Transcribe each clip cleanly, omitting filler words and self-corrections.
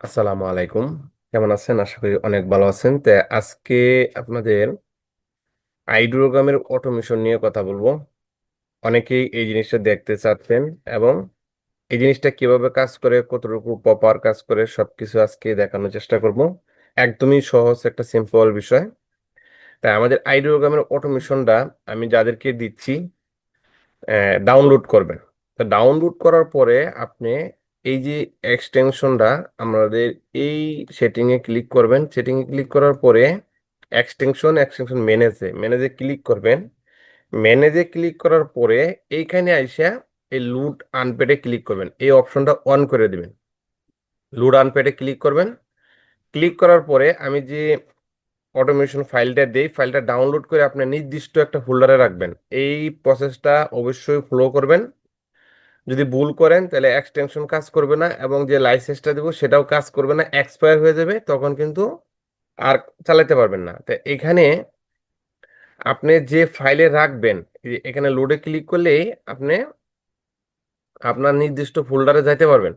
আসসালামু আলাইকুম। কেমন আছেন? আশা করি অনেক ভালো আছেন। আজকে আপনাদের আইডিওগ্রামের অটোমেশন নিয়ে কথা বলবো। অনেকেই এই জিনিসটা দেখতে চাচ্ছেন এবং এই জিনিসটা কিভাবে কাজ করে, কতটুকু প্রপার কাজ করে সবকিছু আজকে দেখানোর চেষ্টা করব। একদমই সহজ একটা সিম্পল বিষয়। তাই আমাদের আইডিওগ্রামের অটোমেশনটা আমি যাদেরকে দিচ্ছি ডাউনলোড করবেন। তো ডাউনলোড করার পরে আপনি এই যে এক্সটেনশনটা আমাদের এই সেটিংয়ে ক্লিক করবেন। সেটিংয়ে ক্লিক করার পরে এক্সটেনশন ম্যানেজে ক্লিক করবেন। ম্যানেজে ক্লিক করার পরে এইখানে আইসা এই লুট আনপ্যাডে ক্লিক করবেন। এই অপশনটা অন করে দিবেন। লুট আনপ্যাডে ক্লিক করবেন। ক্লিক করার পরে আমি যে অটোমেশন ফাইলটা দেই, ফাইলটা ডাউনলোড করে আপনি নির্দিষ্ট একটা ফোল্ডারে রাখবেন। এই প্রসেসটা অবশ্যই ফলো করবেন। যদি ভুল করেন তাহলে এক্সটেনশন কাজ করবে না এবং যে লাইসেন্সটা দেবো সেটাও কাজ করবে না, এক্সপায়ার হয়ে যাবে, তখন কিন্তু আর চালাতে পারবেন না। তো এখানে আপনি যে ফাইলে রাখবেন, এখানে লোডে ক্লিক করলেই আপনি আপনার নির্দিষ্ট ফোল্ডারে যাইতে পারবেন।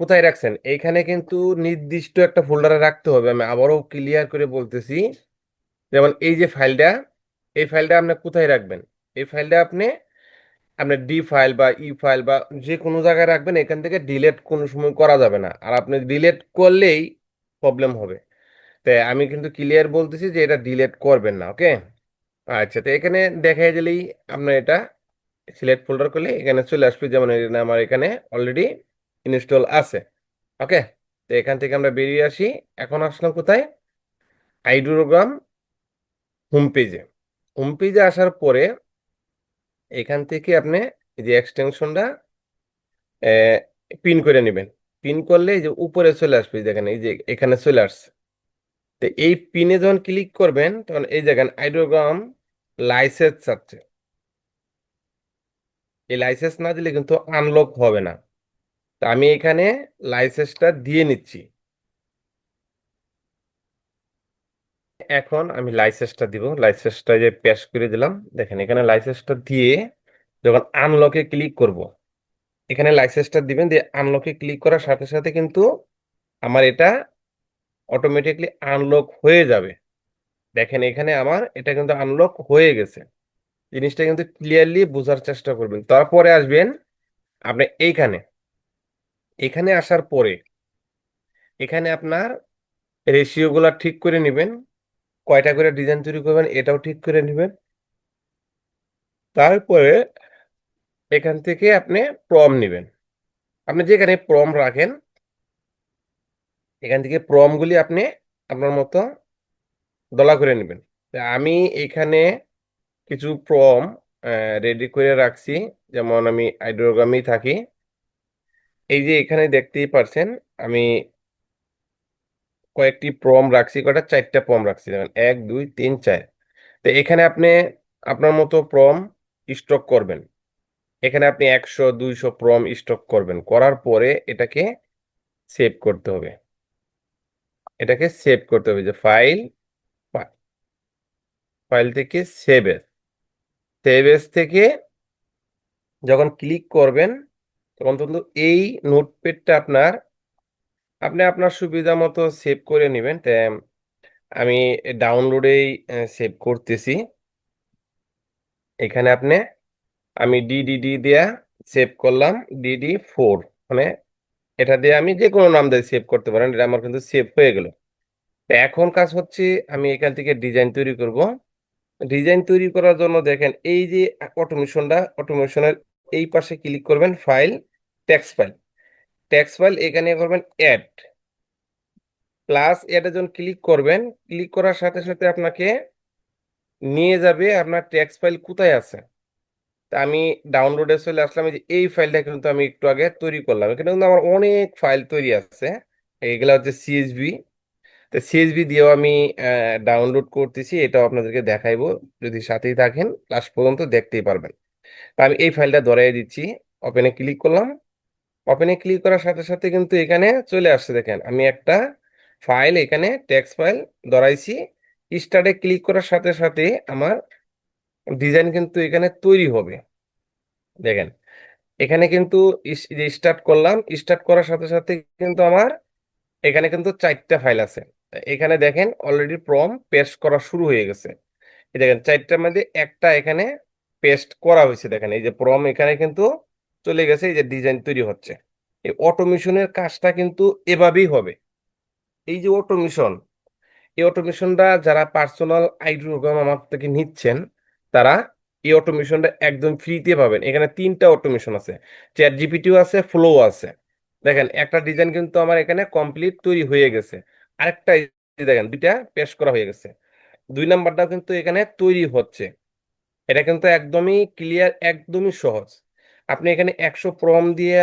কোথায় রাখছেন এইখানে কিন্তু নির্দিষ্ট একটা ফোল্ডারে রাখতে হবে। আমি আবারও ক্লিয়ার করে বলতেছি, যেমন এই যে ফাইলটা, এই ফাইলটা আপনি কোথায় রাখবেন? এই ফাইলটা আপনি আপনার ডি ফাইল বা ই ফাইল বা যে কোনো জায়গায় রাখবেন। এখান থেকে ডিলেট কোনো সময় করা যাবে না, আর আপনি ডিলেট করলেই প্রবলেম হবে। তাই আমি কিন্তু ক্লিয়ার বলতেছি যে এটা ডিলেট করবেন না। ওকে, আচ্ছা। তো এখানে দেখাই দিলেই আপনার এটা সিলেক্ট ফোল্ডার করলে এখানে চলে আসবে, যেমন এখানে আমার এখানে অলরেডি ইনস্টল আছে। ওকে, তো এখান থেকে আমরা বেরিয়ে আসি। এখন আসলাম কোথায়? আইডোগ্রাম হোম পেজে। হোম পেজে আসার পরে এখান থেকে আপনি এই যে এক্সটেনশনটা পিন করে নেবেন। পিন করলে এই যে উপরে চলে আসবে, দেখেন এই যে এখানে চলে আসছে। তো এই পিনে যখন ক্লিক করবেন তখন এই দেখেন আইডিওগ্রাম লাইসেন্স চাচ্ছে। এই লাইসেন্স না দিলে কিন্তু আনলক হবে না। তো আমি এখানে লাইসেন্সটা দিয়ে নিচ্ছি। এখন আমি লাইসেন্সটা দিব। লাইসেন্সটা যে পেশ করে দিলাম, দেখেন এখানে লাইসেন্সটা দিয়ে যখন আনলকে ক্লিক করব, এখানে লাইসেন্সটা দিবেন, দিয়ে আনলকে ক্লিক করার সাথে সাথে কিন্তু আমার এটা অটোমেটিকলি আনলক হয়ে যাবে। দেখেন এখানে আমার এটা কিন্তু আনলক হয়ে গেছে। জিনিসটা কিন্তু ক্লিয়ারলি বোঝার চেষ্টা করবেন। তারপরে আসবেন আপনি এইখানে। এখানে আসার পরে এখানে আপনার রেশিও গুলা ঠিক করে নেবেন। কয়টা করে ডিজাইন তৈরি করবেন এটাও ঠিক করে নেবেন। তারপরে এখান থেকে আপনি প্রম নেবেন। আপনি যেখানে প্রম রাখেন এখান থেকে প্রমগুলি আপনি আপনার মতো দলা করে নেবেন। তা আমি এখানে কিছু প্রম রেডি করে রাখছি। যেমন আমি আইডিওগ্রামেই থাকি। এই যে এখানে দেখতেই পারছেন আমি কয়েকটি প্রম রাখছি। কয়টা? 4টা প্রম রাখছি। যেমন 1 2 3 4। তো এখানে আপনি আপনার মতো প্রম স্টক করবেন। এখানে আপনি 100 200 প্রম স্টক করবেন। করার পরে এটাকে সেভ করতে হবে। এটাকে সেভ করতে হবে যে ফাইল, ফাইল থেকে সেভ এস। সেভ এস থেকে যখন ক্লিক করবেন তখন কিন্তু এই নোটপ্যাডটা আপনি আপনার সুবিধা মতো সেভ করে নেবেন। আমি ডাউনলোডেই সেভ করতেছি। এখানে আমি ডিডিডি দিয়া সেভ করলাম। DD4 মানে এটা দিয়ে আমি যে কোনো নাম দিয়ে সেভ করতে পারেন। এটা আমার কিন্তু সেভ হয়ে গেল। তো এখন কাজ হচ্ছে আমি এখান থেকে ডিজাইন তৈরি করব। ডিজাইন তৈরি করার জন্য দেখেন এই যে অটোমেশনের এই পাশে ক্লিক করবেন, file, text file. Text file এখানে করবেন অ্যাড, প্লাস এটা যখন ক্লিক করবেন, ক্লিক করার সাথে সাথে আপনাকে নিয়ে যাবে আপনার টেক্সট ফাইল কোথায় আছে। তা আমি ডাউনলোডে চলে আসলাম। এই যে এই ফাইলটা কিন্তু আমি একটু আগে তৈরি করলাম। এখানে কিন্তু আমার অনেক ফাইল তৈরি আছে। এগুলা হচ্ছে সিএসভি। তো সিএসভি দিয়েও আমি ডাউনলোড করতেছি, এটাও আপনাদেরকে দেখাইবো। যদি সাথেই থাকেন লাস্ট পর্যন্ত দেখতেই পারবেন। তা আমি এই ফাইলটা ধরাই দিচ্ছি। ওপেনে ক্লিক করলাম। ওপেনে ক্লিক করার সাথে সাথে কিন্তু এখানে চলে আসছে, দেখেন আমি একটা ফাইল এখানে টেক্সট ফাইল ধরাইছি। স্টার্টে ক্লিক করার সাথে সাথে আমার ডিজাইন কিন্তু এখানে তৈরি হবে। দেখেন এখানে কিন্তু স্টার্ট করলাম। স্টার্ট করার সাথে সাথে কিন্তু আমার এখানে কিন্তু 4টা ফাইল আছে। এখানে দেখেন অলরেডি প্রম পেস্ট করা শুরু হয়ে গেছে। এই দেখেন 4টার মধ্যে একটা এখানে পেস্ট করা হয়েছে, দেখেন এই যে প্রম এখানে কিন্তু চলে গেছে, এই যে ডিজাইন তৈরি হচ্ছে। এই অটোমেশনের কাজটা কিন্তু এভাবেই হবে। এই যে অটোমেশন, এই অটোমেশনটা যারা পার্সোনাল আইডিওগ্রাম আমার থেকে নিচ্ছেন, তারা এই অটোমেশনটা একদম ফ্রিতে পাবেন। এখানে 3টা অটোমেশন আছে, চ্যাট জিপিটিও আছে, ফ্লো আছে। দেখেন একটা ডিজাইন কিন্তু আমার এখানে কমপ্লিট তৈরি হয়ে গেছে। আরেকটা এই যে দেখেন 2টা পেশ করা হয়ে গেছে। 2 নাম্বারটাও কিন্তু এখানে তৈরি হচ্ছে। এটা কিন্তু একদমই ক্লিয়ার, একদমই সহজ। আপনি এখানে 100 দিয়ে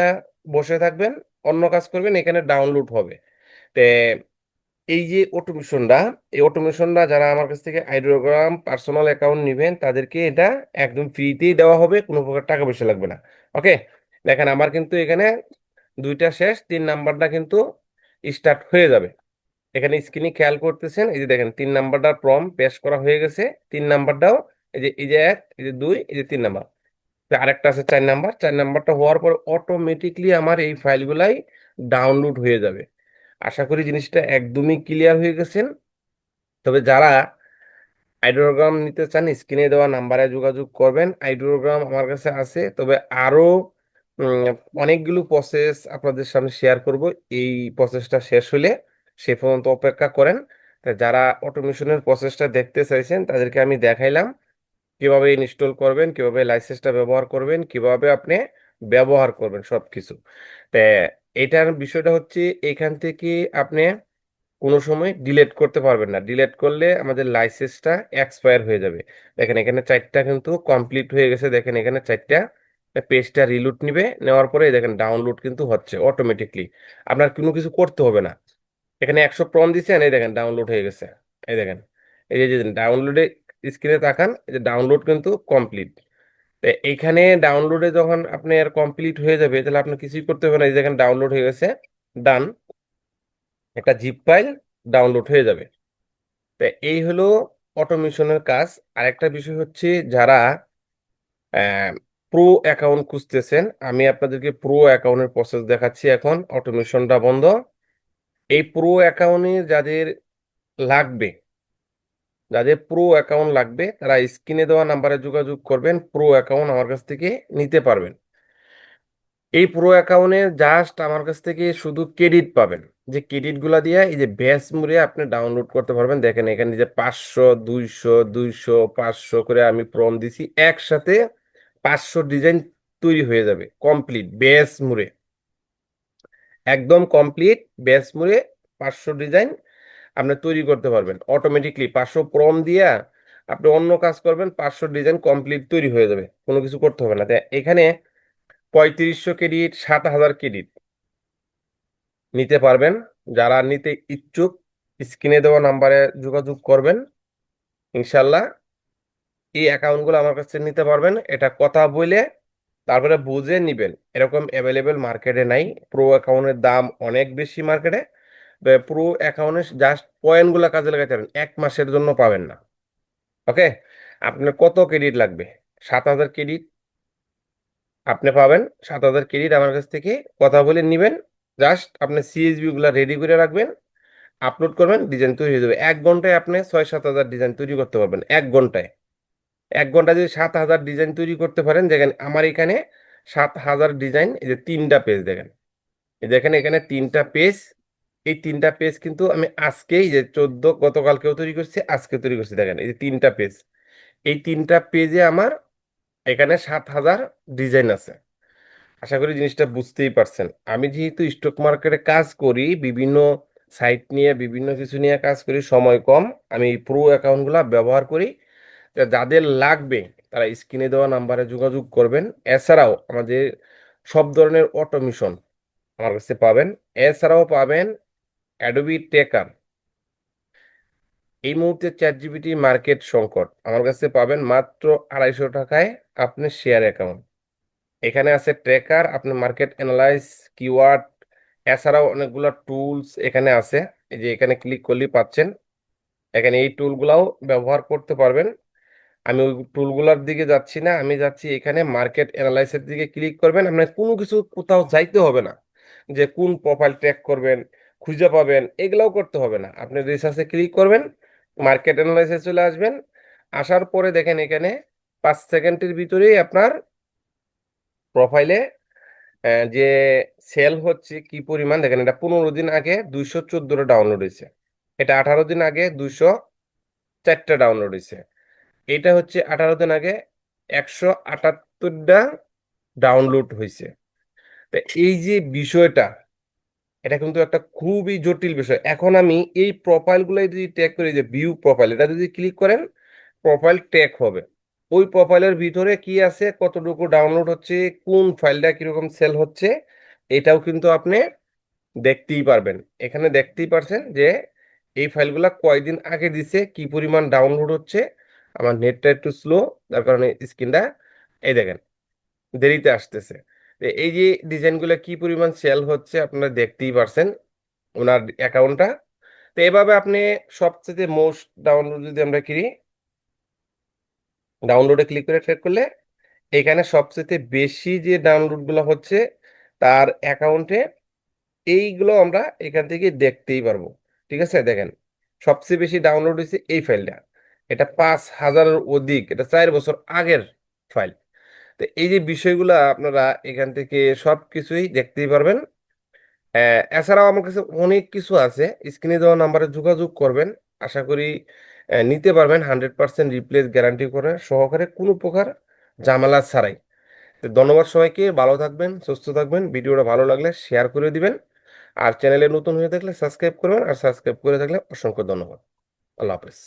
বসে থাকবেন, অন্য কাজ করবেন, এখানে ডাউনলোড হবে। তে এই যে অটোমেশনটা, এই অটোমেশনটা যারা আমার কাছ থেকে আইডিওগ্রাম পার্সোনাল অ্যাকাউন্ট নেবেন তাদেরকে এটা একদম ফ্রিতেই দেওয়া হবে, কোনো প্রকার টাকা পয়সা লাগবে না। ওকে, দেখেন আমার কিন্তু এখানে 2টা শেষ, 3 নাম্বারটা কিন্তু স্টার্ট হয়ে যাবে। এখানে স্ক্রিনে খেয়াল করতেছেন, এই যে দেখেন 3 নাম্বারটা প্রম পেশ করা হয়ে গেছে। 3 নাম্বারটাও এই যে 1, এই যে 2, এই যে 3 নাম্বার। আরেকটা আছে 4 নাম্বার। 4 নাম্বারটা হওয়ার পর অটোমেটিকলি আমার এই ফাইলগুলাই ডাউনলোড হয়ে যাবে। আশা করি জিনিসটা একদমই ক্লিয়ার হয়ে গেছেন। তবে যারা আইডিওগ্রাম নিতে চান স্ক্রিনে দেওয়া নাম্বারে যোগাযোগ করবেন। আইডিওগ্রাম আমার কাছে আছে, তবে আরো উম, অনেকগুলো প্রসেস আপনাদের সামনে শেয়ার করব। এই প্রসেসটা শেষ হলে সে পর্যন্ত অপেক্ষা করেন। তা যারা অটোমেশনের প্রসেসটা দেখতে চাইছেন তাদেরকে আমি দেখাইলাম কিভাবে ইনস্টল করবেন, কিভাবে লাইসেন্সটা ব্যবহার করবেন, কিভাবে আপনি ব্যবহার করবেন সবকিছু। তা এটার বিষয়টা হচ্ছে, এখান থেকে আপনি কোনো সময় ডিলেট করতে পারবেন না। ডিলেট করলে আমাদের লাইসেন্সটা এক্সপায়ার হয়ে যাবে। দেখেন এখানে 4টা কিন্তু কমপ্লিট হয়ে গেছে, দেখেন এখানে 4টা। পেজটা রিলুট নিবে, নেওয়ার পরে দেখেন ডাউনলোড কিন্তু হচ্ছে অটোমেটিকলি। আপনার কোনো কিছু করতে হবে না। এখানে 100 দিচ্ছেন, এই দেখেন ডাউনলোড হয়ে গেছে। এই দেখেন, এই যে ডাউনলোডে স্ক্রিনে তাকান, এই যে ডাউনলোড কিন্তু কমপ্লিট। তো এইখানে ডাউনলোডে যখন আপনার কমপ্লিট হয়ে যাবে, তাহলে আপনি কিছুই করতে হবে না। এই দেখেন ডাউনলোড হয়ে গেছে, ডান। একটা জিপ ফাইল ডাউনলোড হয়ে যাবে। তো এই হলো অটোমেশনের কাজ। আরেকটা বিষয় হচ্ছে, যারা প্রো অ্যাকাউন্ট খুঁজতেছেন, আমি আপনাদেরকে প্রো অ্যাকাউন্টের প্রসেস দেখাচ্ছি। এখন অটোমেশনটা বন্ধ। এই প্রো অ্যাকাউন্টে যাদের লাগবে, যাদের প্রো অ্যাকাউন্ট লাগবে, তারা স্ক্রিনে দেওয়া নাম্বারে যোগাযোগ করবেন, প্রো অ্যাকাউন্ট আমার কাছ থেকে নিতে পারবেন। এই প্রো অ্যাকাউন্টে জাস্ট আমার কাছ থেকে শুধু ক্রেডিট পাবেন। যে ক্রেডিট গুলা দিয়ে এই যে ব্যাচ মুড়ে আপনি ডাউনলোড করতে পারবেন। দেখেন এখানে যে 500, 200, 200, 500 করে আমি প্রম দিছি, একসাথে 500 ডিজাইন তৈরি হয়ে যাবে কমপ্লিট ব্যাচ মুড়ে। একদম কমপ্লিট ব্যাচ মুড়ে 500 ডিজাইন আপনি তৈরি করতে পারবেন অটোমেটিকলি। 500 প্রম দিয়া আপনি অন্য কাজ করবেন, 500 ডিজাইন কমপ্লিট তৈরি হয়ে যাবে, কোনো কিছু করতে হবে না। তাই এখানে 3500 ক্রেডিট, 7000 ক্রেডিট নিতে পারবেন। যারা নিতে ইচ্ছুক স্ক্রিনে দেওয়া নাম্বারে যোগাযোগ করবেন, ইনশাল্লাহ এই অ্যাকাউন্টগুলো আমার কাছে নিতে পারবেন। এটা কথা বলে তারপরে বুঝে নিবেন, এরকম অ্যাভেলেবেল মার্কেটে নাই। প্রো অ্যাকাউন্টের দাম অনেক বেশি মার্কেটে। প্রো অ্যাকাউন্টে জাস্ট পয়েন্টগুলো কাজে লাগাতে পারেন, 1 মাসের জন্য পাবেন না। ওকে, আপনার কত ক্রেডিট লাগবে? 7000 ক্রেডিট আপনি পাবেন। 7000 ক্রেডিট আমার কাছ থেকে কথা বলে নিবেন। জাস্ট আপনি সিএসবি গুলা রেডি করে রাখবেন, আপলোড করবেন, ডিজাইন তৈরি হয়ে যাবে। 1 ঘন্টায় আপনি 6-7 হাজার ডিজাইন তৈরি করতে পারবেন 1 ঘন্টায়। 1 ঘন্টায় যদি 7000 ডিজাইন তৈরি করতে পারেন, দেখেন আমার এখানে 7000 ডিজাইন, এই যে 3টা পেজ দেখেন। এই দেখেন এখানে 3টা পেজ। এই 3টা পেজ কিন্তু আমি আজকেই যে 14 গতকালকেও তৈরি করছি, আজকে তৈরি করছি। দেখেন এই যে 3টা পেজ, এই 3টা পেজে আমার এখানে 7000 ডিজাইন আছে। আশা করি জিনিসটা বুঝতেই পারছেন। আমি যেহেতু স্টক মার্কেটে কাজ করি, বিভিন্ন সাইট নিয়ে বিভিন্ন কিছু নিয়ে কাজ করি, সময় কম, আমি এই প্রো অ্যাকাউন্টগুলো ব্যবহার করি। তা যাদের লাগবে তারা স্ক্রিনে দেওয়া নাম্বারে যোগাযোগ করবেন। এছাড়াও আমাদের সব ধরনের অটোমেশন আমার কাছে পাবেন। এছাড়াও পাবেন অ্যাডোবি টেকার। এই মুহূর্তে চ্যাট জিপিটি মার্কেট সংকট, আমার কাছে পাবেন মাত্র 250 টাকায় আপনি শেয়ার অ্যাকাউন্ট। এখানে আছে ট্র্যাকার, আপনি মার্কেট অ্যানালাইজ, কিওয়ার্ড, এছাড়াও অনেকগুলো টুলস এখানে আছে। এই যে এখানে ক্লিক করলেই পাচ্ছেন, এখানে এই টুলগুলাও ব্যবহার করতে পারবেন। আমি ওই টুলগুলোর দিকে যাচ্ছি না, আমি যাচ্ছি এখানে মার্কেট অ্যানালাইসের দিকে। ক্লিক করবেন, আপনার কোনো কিছু কোথাও যাইতে হবে না। যে কোন প্রোফাইল ট্র্যাক করবেন, খুঁজে পাবেন, এগুলাও করতে হবে না। আপনি রিসার্চে ক্লিক করবেন, মার্কেট অ্যানালাইসিসে চলে আসবেন। আসার পরে দেখেন এখানে 5 সেকেন্ডের ভিতরেই আপনার প্রোফাইলে যে সেল হচ্ছে কি পরিমাণ দেখেন। এটা 15 দিন আগে 214টা ডাউনলোড হয়েছে, এটা 18 দিন আগে 204টা ডাউনলোড হয়েছে, এটা হচ্ছে 18 দিন আগে 178টা ডাউনলোড হয়েছে। তো এই যে বিষয়টা, এটা কিন্তু একটা খুবই জটিল বিষয়। এখন আমি এই প্রোফাইলগুলো যদি ট্যাগ করি, যে ভিউ প্রোফাইল, এটা যদি ক্লিক করেন প্রোফাইল ট্যাগ হবে। ওই প্রোফাইলের ভিতরে কি আছে, কতটুকু ডাউনলোড হচ্ছে, কোন ফাইলটা কিরকম সেল হচ্ছে, এটাও কিন্তু আপনি দেখতেই পারবেন। এখানে দেখতেই পারছেন যে এই ফাইলগুলা কয়দিন আগে দিছে, কি পরিমাণ ডাউনলোড হচ্ছে। আমার নেটটা একটু স্লো, তার কারণে স্ক্রিনটা এই দেখেন দেরিতে আসতেছে। তো এই যে ডিজাইনগুলো কি পরিমাণ সেল হচ্ছে আপনারা দেখতেই পারছেন ওনার অ্যাকাউন্টটা। তো এভাবে আপনি সবচেয়ে মোস্ট ডাউনলোড যদি আমরা করি, ডাউনলোডে ক্লিক করে ট্র্যাক করলে এখানে সবচেয়ে বেশি যে ডাউনলোডগুলো হচ্ছে তার অ্যাকাউন্টে, এইগুলো আমরা এখান থেকে দেখতেই পারবো। ঠিক আছে, দেখেন সবচেয়ে বেশি ডাউনলোড হয়েছে এই ফাইলটা, এটা 5,000-এর অধিক, এটা 4 বছর আগের ফাইল। তো এই যে বিষয়গুলো আপনারা এখান থেকে সব কিছুই দেখতেই পারবেন। এছাড়াও আমার কাছে অনেক কিছু আছে, স্ক্রিনে দেওয়া নাম্বারে যোগাযোগ করবেন। আশা করি নিতে পারবেন 100% রিপ্লেস গ্যারান্টি করে সহকারে, কোনো প্রকার ঝামেলা ছাড়াই। তো ধন্যবাদ সবাইকে, ভালো থাকবেন, সুস্থ থাকবেন। ভিডিওটা ভালো লাগলে শেয়ার করে দিবেন। আর চ্যানেলে নতুন হয়ে থাকলে সাবস্ক্রাইব করবেন, আর সাবস্ক্রাইব করে থাকলে অসংখ্য ধন্যবাদ। আল্লাহ হাফেজ।